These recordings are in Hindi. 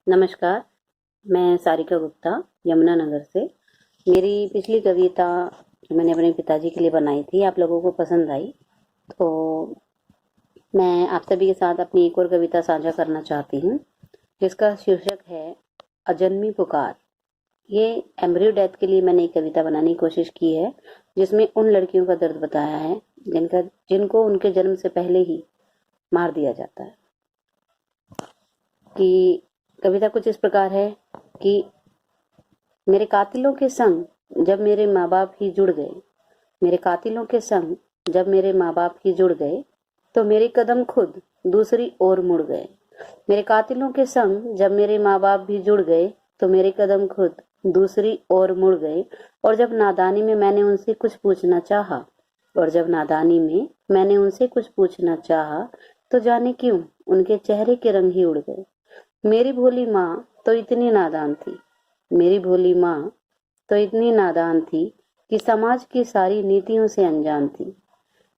नमस्कार, मैं सारिका गुप्ता यमुनानगर से। मेरी पिछली कविता जो मैंने अपने पिताजी के लिए बनाई थी आप लोगों को पसंद आई, तो मैं आप सभी के साथ अपनी एक और कविता साझा करना चाहती हूँ, जिसका शीर्षक है अजन्मी पुकार। ये एम्ब्रियो डेथ के लिए मैंने एक कविता बनाने की कोशिश की है, जिसमें उन लड़कियों का दर्द बताया है जिनको उनके जन्म से पहले ही मार दिया जाता है। कि कविता कुछ इस प्रकार है कि मेरे कातिलों के संग जब मेरे माँ बाप ही जुड़ गए, मेरे कातिलों के संग जब मेरे माँ बाप ही जुड़ गए, तो मेरे कदम खुद दूसरी ओर मुड़ गए। मेरे कातिलों के संग जब मेरे माँ बाप भी जुड़ गए, तो मेरे कदम खुद दूसरी ओर मुड़ गए। और जब नादानी में मैंने उनसे कुछ पूछना चाहा, तो जाने क्यों उनके चेहरे के रंग ही उड़ गए। मेरी भोली माँ तो इतनी नादान थी, मेरी भोली माँ तो इतनी नादान थी कि समाज की सारी नीतियों से अनजान थी।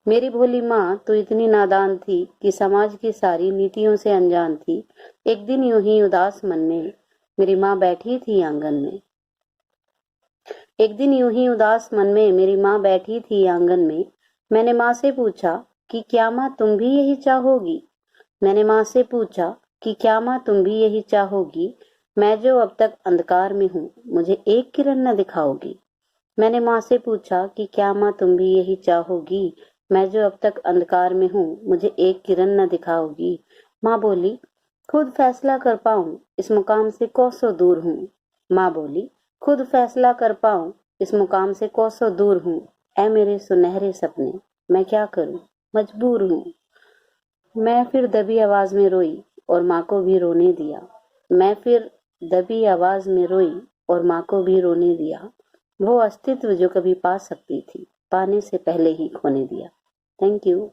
मेरी भोली माँ तो इतनी नादान थी कि समाज की सारी नीतियों से अनजान थी। एक दिन यूं ही उदास मन में मेरी माँ बैठी थी आंगन में। एक दिन यूं ही उदास मन में मेरी माँ बैठी थी आंगन में। मैंने माँ से पूछा कि क्या माँ तुम भी यही चाहोगी। मैंने माँ से पूछा कि क्या माँ तुम भी यही चाहोगी। मैं जो अब तक अंधकार में हूँ, मुझे एक किरण न दिखाओगी। मैंने माँ से पूछा कि क्या माँ तुम भी यही चाहोगी। मैं जो अब तक अंधकार में हूँ, मुझे एक किरण न दिखाओगी। माँ बोली, खुद फैसला कर पाऊं इस मुकाम से कोसों दूर हूँ। माँ बोली, खुद फैसला कर पाऊं इस मुकाम से कोसों दूर हूँ। ऐ मेरे सुनहरे सपने, मैं क्या करूं, मजबूर हूँ। मैं फिर दबी आवाज में रोई और माँ को भी रोने दिया। मैं फिर दबी आवाज में रोई और माँ को भी रोने दिया। वो अस्तित्व जो कभी पा सकती थी, पाने से पहले ही खोने दिया। Thank you.